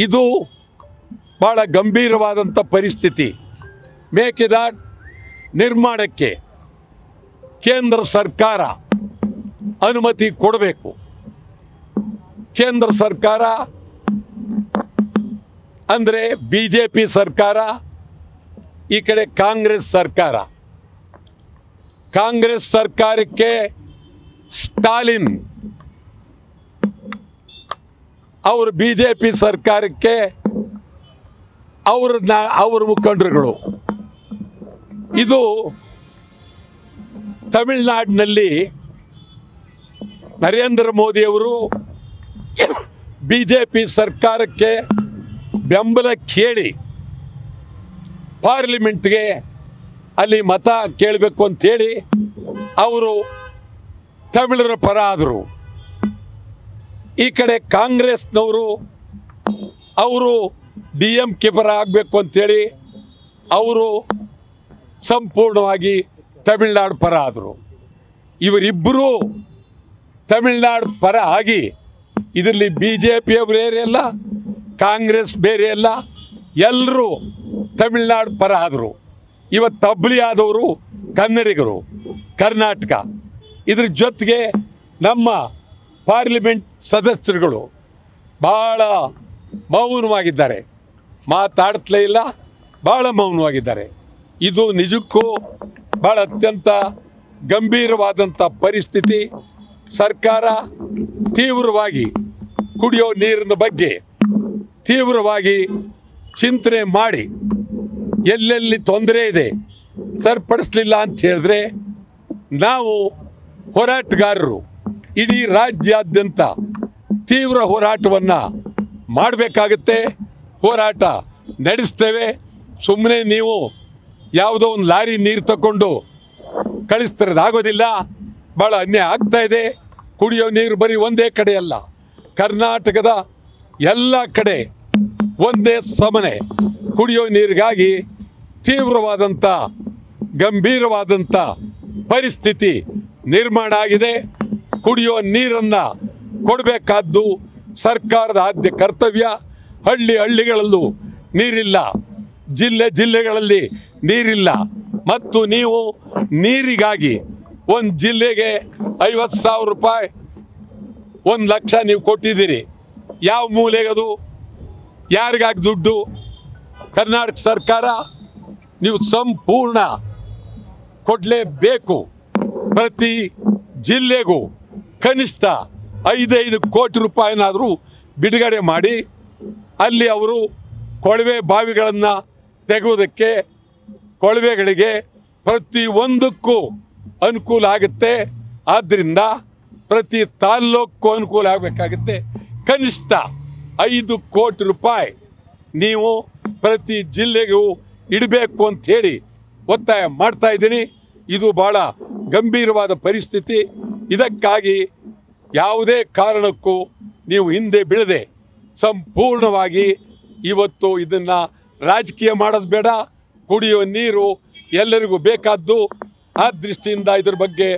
ಇದು ಭಾಳ ಗಂಭೀರವಾದಂಥ ಪರಿಸ್ಥಿತಿ. ಮೇಕೆದಾಟು ನಿರ್ಮಾಣಕ್ಕೆ ಕೇಂದ್ರ ಸರ್ಕಾರ ಅನುಮತಿ ಕೊಡಬೇಕು. ಕೇಂದ್ರ ಸರ್ಕಾರ ಅಂದರೆ BJP ಸರ್ಕಾರ, ಈ ಕಡೆ ಕಾಂಗ್ರೆಸ್ ಸರ್ಕಾರ. ಕಾಂಗ್ರೆಸ್ ಸರ್ಕಾರಕ್ಕೆ ಸ್ಟಾಲಿನ್, ಅವರು BJP ಸರ್ಕಾರಕ್ಕೆ ಅವ್ರ ಮುಖಂಡರುಗಳು. ಇದು ತಮಿಳುನಾಡಿನಲ್ಲಿ ನರೇಂದ್ರ ಮೋದಿಯವರು BJP ಸರ್ಕಾರಕ್ಕೆ ಬೆಂಬಲ ಕೇಳಿ ಪಾರ್ಲಿಮೆಂಟ್ಗೆ ಅಲ್ಲಿ ಮತ ಕೇಳಬೇಕು ಅಂಥೇಳಿ ಅವರು ತಮಿಳರ ಪರ ಆದರು. ಈ ಕಡೆ ಕಾಂಗ್ರೆಸ್ನವರು ಅವರು DMK ಪರ ಆಗಬೇಕು ಅಂಥೇಳಿ ಅವರು ಸಂಪೂರ್ಣವಾಗಿ ತಮಿಳುನಾಡು ಪರ ಆದರು. ಇವರಿಬ್ಬರೂ ತಮಿಳುನಾಡು ಪರ ಆಗಿ ಇದರಲ್ಲಿ BJP ಬೇರೆ ಅಲ್ಲ, ಕಾಂಗ್ರೆಸ್ ಬೇರೆ ಅಲ್ಲ, ಎಲ್ಲರೂ ತಮಿಳುನಾಡು ಪರ ಆದರು. ಇವತ್ತು ತಬ್ಲಿ ಆದವರು ಕನ್ನಡಿಗರು, ಕರ್ನಾಟಕ. ಇದ್ರ ಜೊತೆಗೆ ನಮ್ಮ ಪಾರ್ಲಿಮೆಂಟ್ ಸದಸ್ಯರುಗಳು ಭಾಳ ಮೌನವಾಗಿದ್ದಾರೆ, ಮಾತಾಡ್ತಲೇ ಇಲ್ಲ, ಭಾಳ ಮೌನವಾಗಿದ್ದಾರೆ. ಇದು ನಿಜಕ್ಕೂ ಭಾಳ ಅತ್ಯಂತ ಗಂಭೀರವಾದಂಥ ಪರಿಸ್ಥಿತಿ. ಸರ್ಕಾರ ತೀವ್ರವಾಗಿ ಕುಡಿಯೋ ನೀರಿನ ಬಗ್ಗೆ ತೀವ್ರವಾಗಿ ಚಿಂತನೆ ಮಾಡಿ ಎಲ್ಲೆಲ್ಲಿ ತೊಂದರೆ ಇದೆ ಸರಿಪಡಿಸಲಿಲ್ಲ ಅಂತ ಹೇಳಿದ್ರೆ ನಾವು ಹೋರಾಟಗಾರರು ಇಡೀ ರಾಜ್ಯಾದ್ಯಂತ ತೀವ್ರ ಹೋರಾಟವನ್ನು ಮಾಡಬೇಕಾಗುತ್ತೆ. ಹೋರಾಟ ನಡೆಸ್ತೇವೆ. ಸುಮ್ಮನೆ ನೀವು ಯಾವುದೋ ಒಂದು ಲಾರಿ ನೀರು ತಗೊಂಡು ಕಳಿಸ್ತಿರೋದಾಗೋದಿಲ್ಲ. ಭಾಳ ಅನ್ಯಾಯ ಆಗ್ತಾ ಇದೆ. ಕುಡಿಯೋ ನೀರು ಬರೀ ಒಂದೇ ಕಡೆ ಅಲ್ಲ, ಕರ್ನಾಟಕದ ಎಲ್ಲ ಕಡೆ ಒಂದೇ ಸಮನೆ ಕುಡಿಯೋ ನೀರಿಗಾಗಿ ತೀವ್ರವಾದಂಥ ಗಂಭೀರವಾದಂಥ ಪರಿಸ್ಥಿತಿ ನಿರ್ಮಾಣ ಆಗಿದೆ. ಕುಡಿಯೋ ನೀರನ್ನು ಕೊಡಬೇಕಾದ್ದು ಸರ್ಕಾರದ ಆದ್ಯ ಕರ್ತವ್ಯ. ಹಳ್ಳಿಗಳಲ್ಲೂ ನೀರಿಲ್ಲ, ಜಿಲ್ಲೆಗಳಲ್ಲಿ ನೀರಿಲ್ಲ. ಮತ್ತು ನೀವು ನೀರಿಗಾಗಿ ಒಂದು ಜಿಲ್ಲೆಗೆ 50,000 ರೂಪಾಯಿ, 1 ಲಕ್ಷ ನೀವು ಕೊಟ್ಟಿದ್ದೀರಿ. ಯಾವ ಮೂಲೆಗದು? ಯಾರಿಗಾಗಿ ದುಡ್ಡು? ಕರ್ನಾಟಕ ಸರ್ಕಾರ ನೀವು ಸಂಪೂರ್ಣ ಕೊಡಲೇಬೇಕು. ಪ್ರತಿ ಜಿಲ್ಲೆಗೂ ಕನಿಷ್ಠ 5 ಕೋಟಿ ರೂಪಾಯಿನಾದರೂ ಬಿಡುಗಡೆ ಮಾಡಿ ಅಲ್ಲಿ ಅವರು ಕೊಳವೆ ಬಾವಿಗಳನ್ನು ತೆಗೆಯೋದಕ್ಕೆ, ಕೊಳವೆಗಳಿಗೆ ಪ್ರತಿಯೊಂದಕ್ಕೂ ಅನುಕೂಲ ಆಗುತ್ತೆ. ಆದ್ದರಿಂದ ಪ್ರತಿ ತಾಲ್ಲೂಕು ಅನುಕೂಲ ಆಗಬೇಕಾಗುತ್ತೆ. ಕನಿಷ್ಠ 5 ಕೋಟಿ ರೂಪಾಯಿ ನೀವು ಪ್ರತಿ ಜಿಲ್ಲೆಗೂ ಇಡಬೇಕು ಅಂಥೇಳಿ ಒತ್ತಾಯ ಮಾಡ್ತಾ ಇದ್ದೀನಿ. ಇದು ಭಾಳ ಗಂಭೀರವಾದ ಪರಿಸ್ಥಿತಿ. ಇದಕ್ಕಾಗಿ ಯಾವುದೇ ಕಾರಣಕ್ಕೂ ನೀವು ಹಿಂದೆ ಬೀಳದೆ ಸಂಪೂರ್ಣವಾಗಿ ಇವತ್ತು ಇದನ್ನು ರಾಜಕೀಯ ಮಾಡೋದು ಬೇಡ. ಕುಡಿಯುವ ನೀರು ಎಲ್ಲರಿಗೂ ಬೇಕಾದ್ದು. ಆ ದೃಷ್ಟಿಯಿಂದ ಇದ್ರ ಬಗ್ಗೆ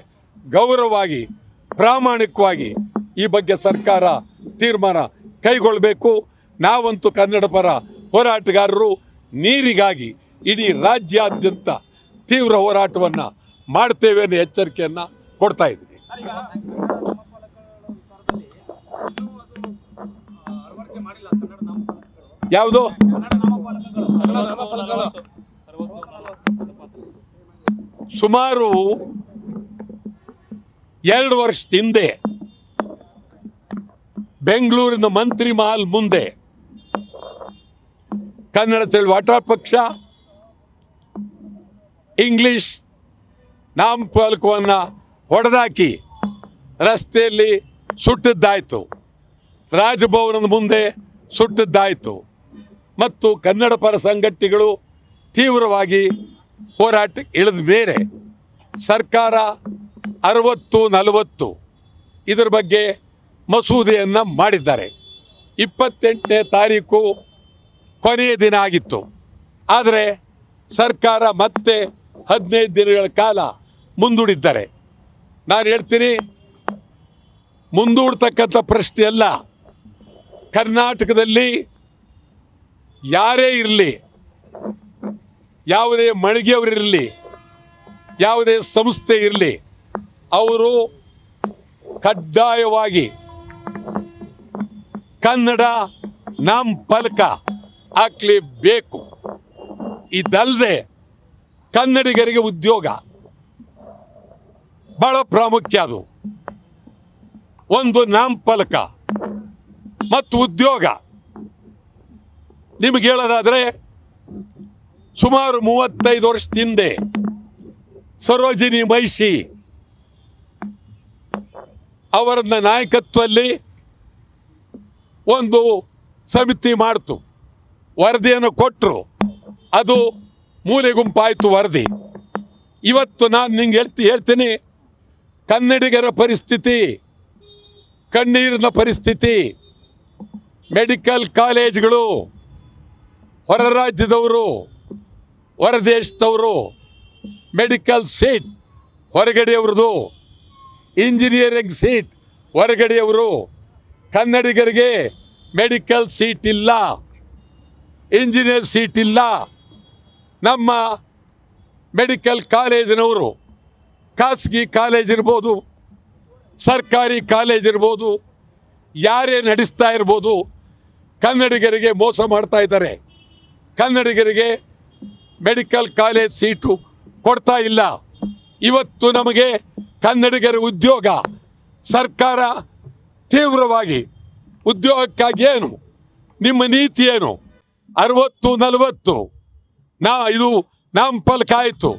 ಗೌರವವಾಗಿ, ಪ್ರಾಮಾಣಿಕವಾಗಿ ಈ ಬಗ್ಗೆ ಸರ್ಕಾರ ತೀರ್ಮಾನ ಕೈಗೊಳ್ಳಬೇಕು. ನಾವಂತೂ ಕನ್ನಡ ಪರ ಹೋರಾಟಗಾರರು ನೀರಿಗಾಗಿ ಇಡೀ ರಾಜ್ಯಾದ್ಯಂತ ತೀವ್ರ ಹೋರಾಟವನ್ನು ಮಾಡ್ತೇವೆ ಅನ್ನೋ ಎಚ್ಚರಿಕೆಯನ್ನು ಕೊಡ್ತಾ ಇದ್ದೀನಿ. ಯಾವುದು? ಸುಮಾರು 2 ವರ್ಷದ ಹಿಂದೆ ಬೆಂಗಳೂರಿನ ಮಂತ್ರಿ ಮಹಲ್ ಮುಂದೆ ಕನ್ನಡ ಚಳವಳಿ ಪಕ್ಷ ಇಂಗ್ಲಿಷ್ ನಾಮಫಲಕವನ್ನು ಹೊಡೆದಾಕಿ ರಸ್ತೆಯಲ್ಲಿ ಸುಟ್ಟಿದ್ದಾಯಿತು. ರಾಜಭವನದ ಮುಂದೆ ಸುಟ್ಟಿದ್ದಾಯಿತು. ಮತ್ತು ಕನ್ನಡ ಪರ ಸಂಘಟನೆಗಳು ತೀವ್ರವಾಗಿ ಹೋರಾಟಕ್ಕೆ ಇಳಿದ ಮೇಲೆ ಸರ್ಕಾರ 60-40 ಇದರ ಬಗ್ಗೆ ಮಸೂದೆಯನ್ನು ಮಾಡಿದ್ದಾರೆ. 28ನೇ ತಾರೀಕು ಕೊನೆಯ ದಿನ ಆಗಿತ್ತು. ಆದರೆ ಸರ್ಕಾರ ಮತ್ತೆ 15 ದಿನಗಳ ಕಾಲ ಮುಂದೂಡಿದ್ದಾರೆ. ನಾನು ಹೇಳ್ತೀನಿ, ಮುಂದೂಡ್ತಕ್ಕಂಥ ಪ್ರಶ್ನೆ ಅಲ್ಲ. ಕರ್ನಾಟಕದಲ್ಲಿ ಯಾರೇ ಇರಲಿ, ಯಾವುದೇ ಮಳಿಗೆಯವರಿರಲಿ, ಯಾವುದೇ ಸಂಸ್ಥೆ ಇರಲಿ, ಅವರು ಕಡ್ಡಾಯವಾಗಿ ಕನ್ನಡ ನಾಮಫಲಕ ಹಾಕಲೇಬೇಕು. ಇದಲ್ಲದೆ ಕನ್ನಡಿಗರಿಗೆ ಉದ್ಯೋಗ ಬಹಳ ಪ್ರಾಮುಖ್ಯ. ಅದು ಒಂದು ನಾಮಫಲಕ ಮತ್ತು ಉದ್ಯೋಗ. ನಿಮಗೆ ಹೇಳೋದಾದರೆ, ಸುಮಾರು 35 ವರ್ಷದ ಹಿಂದೆ ಸರೋಜಿನಿ ಮಹಿಷಿ ಅವರನ್ನ ನಾಯಕತ್ವದಲ್ಲಿ ಒಂದು ಸಮಿತಿ ಮಾಡ್ತು, ವರದಿಯನ್ನು ಕೊಟ್ಟರು. ಅದು ಮೂಲೆ ಗುಂಪಾಯಿತು ವರದಿ. ಇವತ್ತು ನಾನು ನಿಂಗೆ ಹೇಳ್ತೀನಿ, ಕನ್ನಡಿಗರ ಪರಿಸ್ಥಿತಿ ಕಣ್ಣೀರಿನ ಪರಿಸ್ಥಿತಿ. ಮೆಡಿಕಲ್ ಕಾಲೇಜ್ಗಳು ಹೊರ ರಾಜ್ಯದವರು, ಹೊರ ದೇಶದವರು, ಮೆಡಿಕಲ್ ಸೀಟ್ ಹೊರಗಡೆಯವ್ರದ್ದು, ಇಂಜಿನಿಯರಿಂಗ್ ಸೀಟ್ ಹೊರಗಡೆಯವರು. ಕನ್ನಡಿಗರಿಗೆ ಮೆಡಿಕಲ್ ಸೀಟ್ ಇಲ್ಲ, ಇಂಜಿನಿಯರ್ ಸೀಟ್ ಇಲ್ಲ. ನಮ್ಮ ಮೆಡಿಕಲ್ ಕಾಲೇಜಿನವರು, ಖಾಸಗಿ ಕಾಲೇಜ್ ಇರ್ಬೋದು, ಸರ್ಕಾರಿ ಕಾಲೇಜ್ ಇರ್ಬೋದು, ಯಾರೇ ನಡೆಸ್ತಾ ಇರ್ಬೋದು, ಕನ್ನಡಿಗರಿಗೆ ಮೋಸ ಮಾಡ್ತಾ ಇದ್ದಾರೆ. ಕನ್ನಡಿಗರಿಗೆ ಮೆಡಿಕಲ್ ಕಾಲೇಜ್ ಸೀಟು ಕೊಡ್ತಾ ಇಲ್ಲ. ಇವತ್ತು ನಮಗೆ ಕನ್ನಡಿಗರ ಉದ್ಯೋಗ ಸರ್ಕಾರ ತೀವ್ರವಾಗಿ ಉದ್ಯೋಗಕ್ಕಾಗಿ ಏನು ನಿಮ್ಮ ನೀತಿ ಏನು? 60-40 ಇದು ನಾಮಫಲಕ ಆಯಿತು.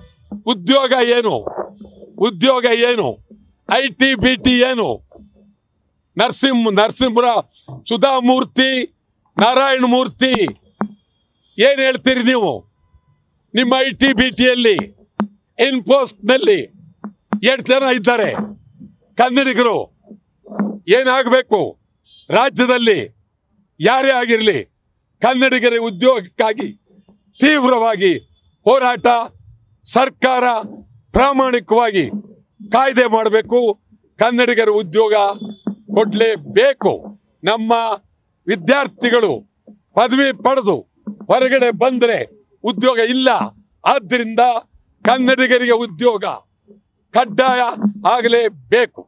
ಉದ್ಯೋಗ ಏನು? ಉದ್ಯೋಗ ಏನು? IT BT ಏನು? ನರಸಿಂಹರಾವ್, ಸುಧಾಮೂರ್ತಿ, ನಾರಾಯಣ ಮೂರ್ತಿ ಏನು ಹೇಳ್ತೀರಿ ನೀವು? ನಿಮ್ಮ IT BTಯಲ್ಲಿ, ಇನ್ಫೋಸ್ನಲ್ಲಿ 8 ಜನ ಇದ್ದಾರೆ ಕನ್ನಡಿಗರು. ಏನಾಗಬೇಕು? ರಾಜ್ಯದಲ್ಲಿ ಯಾರೇ ಆಗಿರಲಿ, ಕನ್ನಡಿಗರ ಉದ್ಯೋಗಕ್ಕಾಗಿ ತೀವ್ರವಾಗಿ ಹೋರಾಟ ಸರ್ಕಾರ ಪ್ರಾಮಾಣಿಕವಾಗಿ ಕಾಯ್ದೆ ಮಾಡಬೇಕು. ಕನ್ನಡಿಗರ ಉದ್ಯೋಗ ಕೊಡಲೇಬೇಕು. ನಮ್ಮ ವಿದ್ಯಾರ್ಥಿಗಳು ಪದವಿ ಪಡೆದು ಹೊರಗಡೆ ಬಂದರೆ ಉದ್ಯೋಗ ಇಲ್ಲ. ಆದ್ದರಿಂದ ಕನ್ನಡಿಗರಿಗೆ ಉದ್ಯೋಗ ಕಡ್ಡಾಯ ಆಗಲೇಬೇಕು.